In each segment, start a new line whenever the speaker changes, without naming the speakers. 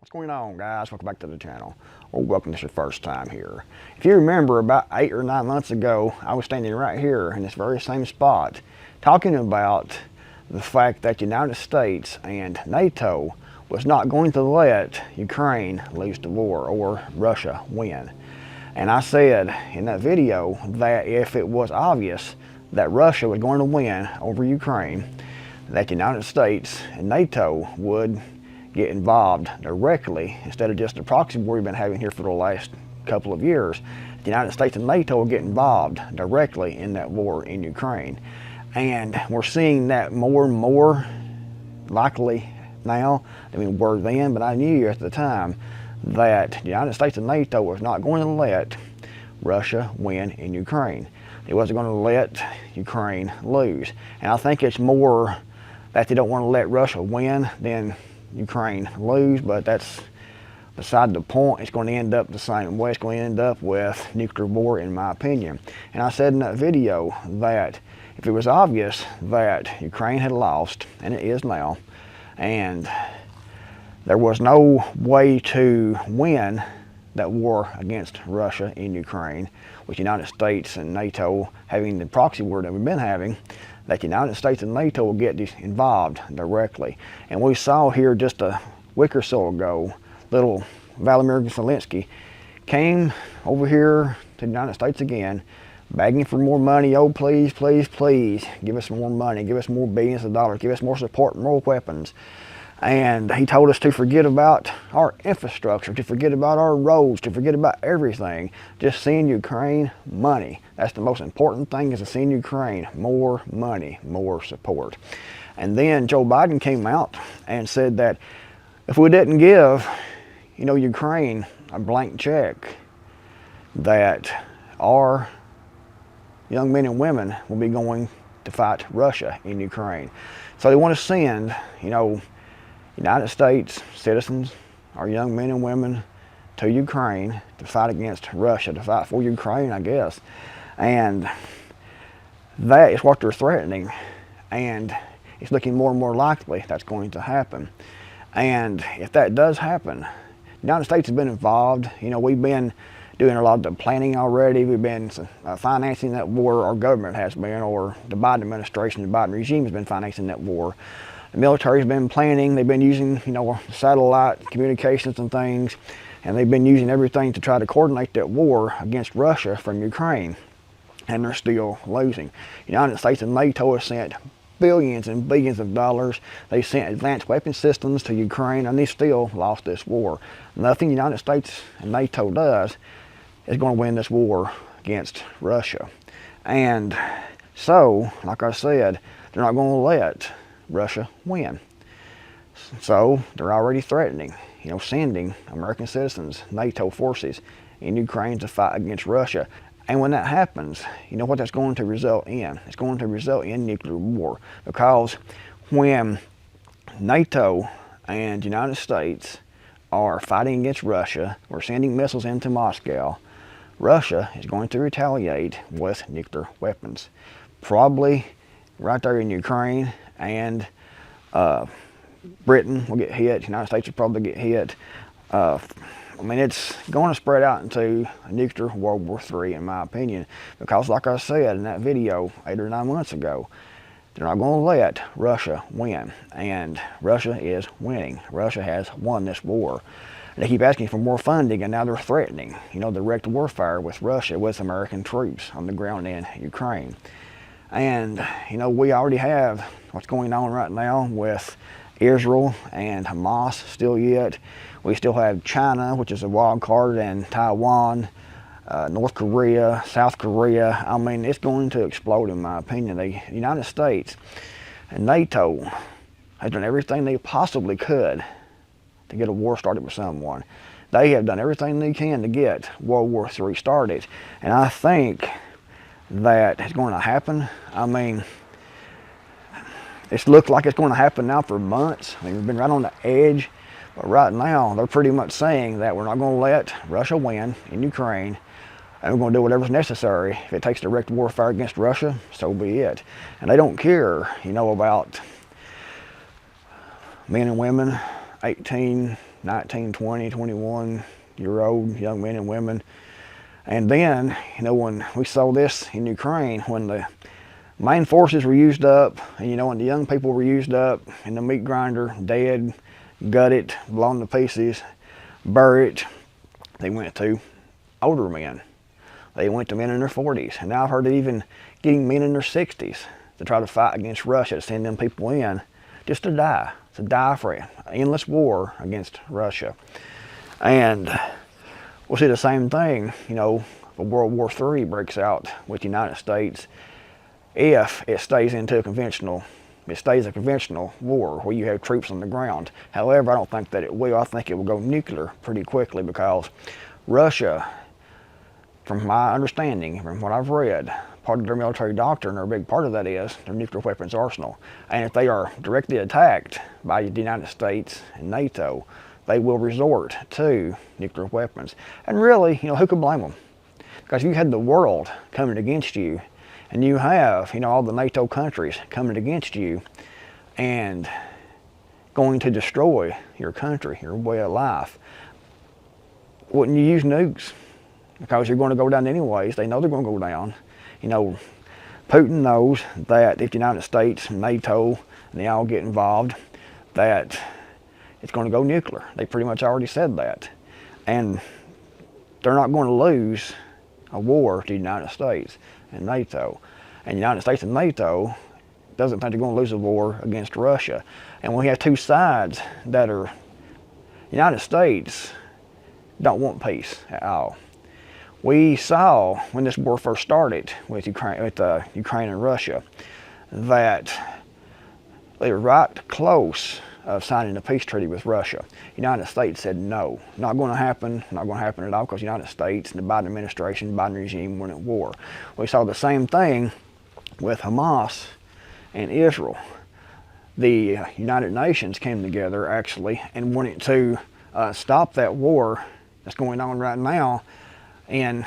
What's going on, guys? Welcome back to the channel, or welcome if it's your first time here. If you remember, about 8 or 9 months ago, I was standing right here in this very same spot talking about the fact that the United States and NATO was not going to let Ukraine lose the war or Russia win. And I said in that video that if it was obvious that Russia was going to win over Ukraine, that the United States and NATO would get involved directly instead of just the proxy war we've been having here for the last couple of years. The United States and NATO will get involved directly in that war in Ukraine. And we're seeing that more and more likely now than we were then, but I knew at the time that the United States and NATO was not going to let Russia win in Ukraine. It wasn't going to let Ukraine lose. And I think it's more that they don't want to let Russia win than Ukraine lose, but that's beside the point. It's going to end up the same way. It's going to end up with nuclear war, in my opinion. And I said in that video that if it was obvious that Ukraine had lost, and it is now, and there was no way to win that war against Russia in Ukraine, with the United States and NATO having the proxy war that we've been having, that the United States and NATO will get involved directly. And we saw here just a week or so ago, little Vladimir Zelensky came over here to the United States again, begging for more money. Oh, please, please, please, give us more money, give us more billions of dollars, give us more support, more weapons. And he told us to forget about our infrastructure, to forget about our roads, to forget about everything. Just send Ukraine money. That's the most important thing, is to send Ukraine more money, more support. And then Joe Biden came out and said that if we didn't give, Ukraine a blank check, that our young men and women will be going to fight Russia in Ukraine. So they want to send, United States citizens, our young men and women, to Ukraine to fight against Russia, to fight for Ukraine, I guess. And that is what they're threatening. And it's looking more and more likely that's going to happen. And if that does happen, the United States has been involved. We've been doing a lot of the planning already. We've been financing that war. Our government has been, or the Biden administration, the Biden regime has been financing that war. The military's been planning. They've been using, satellite communications and things, and they've been using everything to try to coordinate that war against Russia from Ukraine, and they're still losing. The United States and NATO have sent billions and billions of dollars. They sent advanced weapon systems to Ukraine, and they still lost this war. Nothing the United States and NATO does is going to win this war against Russia. And so, like I said, they're not going to let Russia win. So they're already threatening, sending American citizens, NATO forces in Ukraine to fight against Russia. And when that happens, what that's going to result in? It's going to result in nuclear war, because when NATO and the United States are fighting against Russia, or sending missiles into Moscow, Russia is going to retaliate with nuclear weapons. Probably right there in Ukraine, and Britain will get hit. The United States will probably get hit. It's going to spread out into a nuclear World War III, in my opinion, because like I said in that video 8 or 9 months ago, they're not going to let Russia win, and Russia is winning. Russia has won this war. They keep asking for more funding, and now they're threatening, direct warfare with Russia, with American troops on the ground in Ukraine. And, we already have what's going on right now with Israel and Hamas still yet. We still have China, which is a wild card, and Taiwan, North Korea, South Korea. It's going to explode, in my opinion. The United States and NATO has done everything they possibly could to get a war started with someone. They have done everything they can to get World War III started. And I think that it's going to happen. It's looked like it's going to happen now for months. We've been right on the edge, but right now they're pretty much saying that we're not going to let Russia win in Ukraine, and we're going to do whatever's necessary. If it takes direct warfare against Russia, so be it. And they don't care, about men and women 18 19, 20, 21-year-old young men and women. And then, when we saw this in Ukraine, when the main forces were used up, and when the young people were used up in the meat grinder, dead, gutted, blown to pieces, buried, they went to older men. They went to men in their 40s. And now I've heard of even getting men in their 60s to try to fight against Russia, to send them people in just to die for an endless war against Russia. And we'll see the same thing, if World War III breaks out with the United States, if it stays a conventional war where you have troops on the ground. However, I don't think that it will. I think it will go nuclear pretty quickly, because Russia, from my understanding, from what I've read, part of their military doctrine, or a big part of that, is their nuclear weapons arsenal. And if they are directly attacked by the United States and NATO, they will resort to nuclear weapons. And really, who could blame them? Because you had the world coming against you, and you have, all the NATO countries coming against you and going to destroy your country, your way of life. Wouldn't you use nukes? Because you're going to go down anyways. They know they're going to go down. Putin knows that if the United States and NATO and they all get involved, that it's going to go nuclear. They pretty much already said that. And they're not going to lose a war to the United States and NATO. And the United States and NATO doesn't think they're going to lose a war against Russia. And when we have two sides that are, United States don't want peace at all. We saw when this war first started with Ukraine and Russia, that they were right close of signing a peace treaty with Russia. The United States said no, not going to happen, not going to happen at all, because the United States and the Biden administration, Biden regime went at war. We saw the same thing with Hamas and Israel. The United Nations came together actually and wanted to stop that war that's going on right now in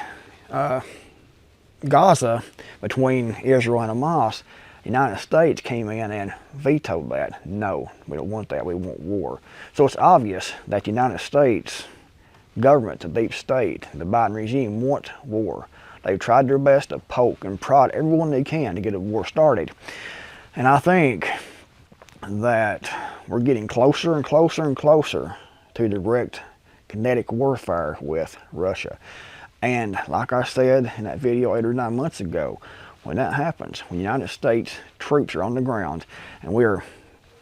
Gaza between Israel and Hamas. The United States came in and vetoed that. No, we don't want that. We want war. So it's obvious that the United States government, the deep state, the Biden regime want war. They've tried their best to poke and prod everyone they can to get a war started. And I think that we're getting closer and closer and closer to direct kinetic warfare with Russia. And like I said in that video 8 or 9 months ago, when that happens, when the United States troops are on the ground and we're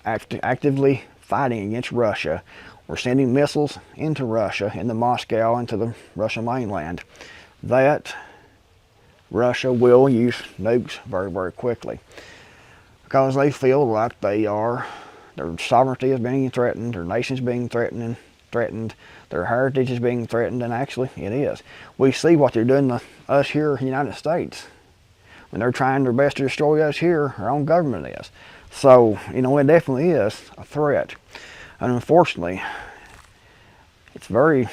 actively fighting against Russia, we're sending missiles into Russia, into Moscow, into the Russian mainland, that Russia will use nukes very, very quickly. Because they feel like their sovereignty is being threatened, their nation's being threatened, their heritage is being threatened, and actually it is. We see what they're doing to us here in the United States. When they're trying their best to destroy us here, our own government is. So, it definitely is a threat. And unfortunately, it's very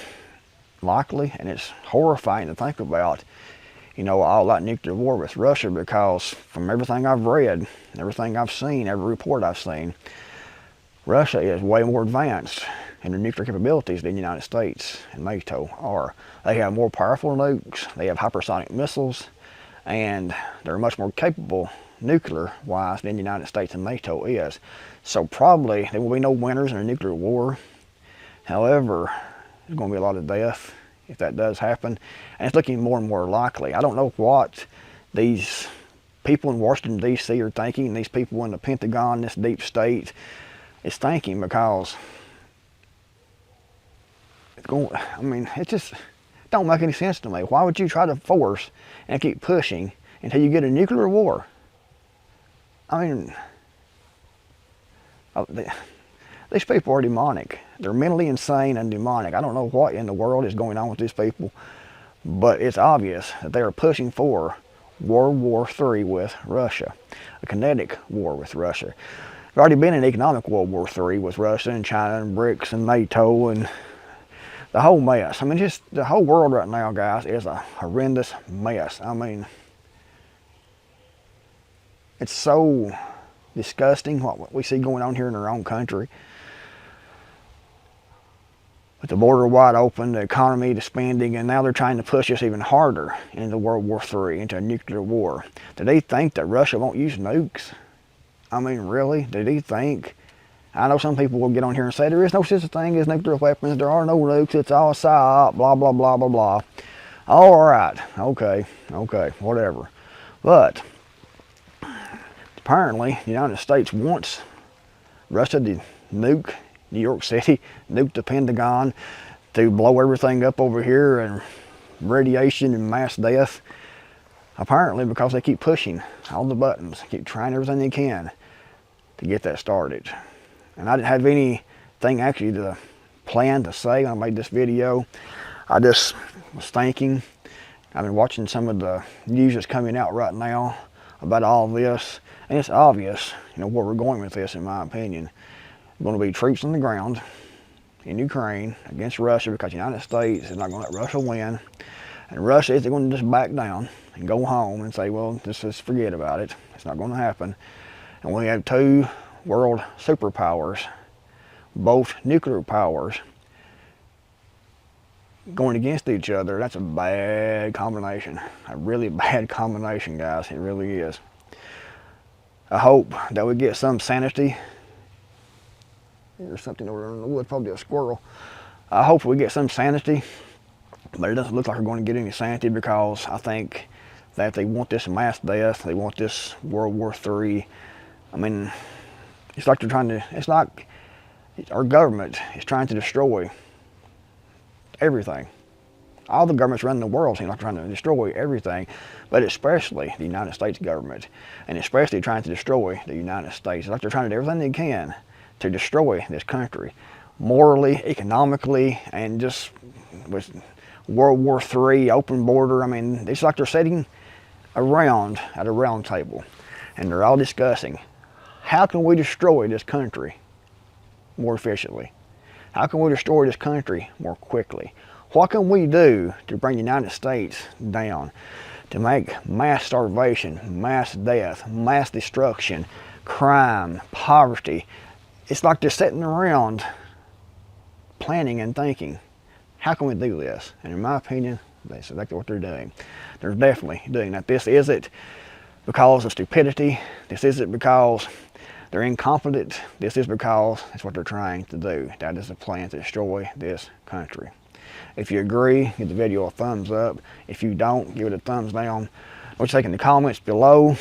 likely and it's horrifying to think about, all that nuclear war with Russia, because from everything I've read, everything I've seen, every report I've seen, Russia is way more advanced in their nuclear capabilities than the United States and NATO are. They have more powerful nukes, they have hypersonic missiles, and they're much more capable nuclear-wise than the United States and NATO is. So probably there will be no winners in a nuclear war. However, there's going to be a lot of death if that does happen, and it's looking more and more likely. I don't know what these people in Washington, D.C. are thinking, and these people in the Pentagon, this deep state, is thinking, because it just don't make any sense to me. Why would you try to force and keep pushing until you get a nuclear war? These people are demonic. They're mentally insane and demonic. I don't know what in the world is going on with these people, but it's obvious that they are pushing for World War III with Russia, a kinetic war with Russia. There's already been an economic World War III with Russia and China and BRICS and NATO and the whole mess. Just the whole world right now, guys, is a horrendous mess. It's so disgusting what we see going on here in our own country. with the border wide open, the economy, the spending, and now they're trying to push us even harder into World War III, into a nuclear war. Do they think that Russia won't use nukes? I mean, really? Do they think? I know some people will get on here and say there is no such thing as nuclear weapons, there are no nukes, it's all psyop, blah, blah, blah, blah, blah. All right, okay, whatever. But apparently the United States wants Russia to nuke New York City, nuke the Pentagon, to blow everything up over here, and radiation and mass death. Apparently because they keep pushing all the buttons, keep trying everything they can to get that started. And I didn't have anything actually to plan to say when I made this video. I just was thinking. I've been watching some of the news that's coming out right now about all this, and it's obvious, where we're going with this, in my opinion. Going to be troops on the ground in Ukraine against Russia, because the United States is not going to let Russia win, and Russia isn't going to just back down and go home and say, well, just forget about it. It's not going to happen. And we have two world superpowers, both nuclear powers, going against each other. That's a bad combination, a really bad combination, guys. It really is. I hope that we get some sanity. There's something over there in the woods, probably a squirrel. I hope we get some sanity, but it doesn't look like we're going to get any sanity, because I think that they want this mass death, they want this World War III. I mean, it's like they're trying to, it's like our government is trying to destroy everything. All the governments around the world seem like trying to destroy everything, but especially the United States government, and especially trying to destroy the United States. It's like they're trying to do everything they can to destroy this country, morally, economically, and just with World War III, open border. I mean, it's like they're sitting around at a round table, and they're all discussing, how can we destroy this country more efficiently? How can we destroy this country more quickly? What can we do to bring the United States down, to make mass starvation, mass death, mass destruction, crime, poverty? It's like they're sitting around planning and thinking, how can we do this? And in my opinion, that's exactly what they're doing. They're definitely doing that. This isn't because of stupidity. This isn't because they're incompetent. This is because it's what they're trying to do. That is the plan to destroy this country. If you agree, give the video a thumbs up. If you don't, give it a thumbs down. What you think in the comments below.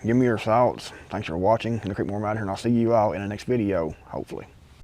Give me your thoughts. Thanks for watching. I'm Creekmore out here, and I'll see you all in the next video, hopefully.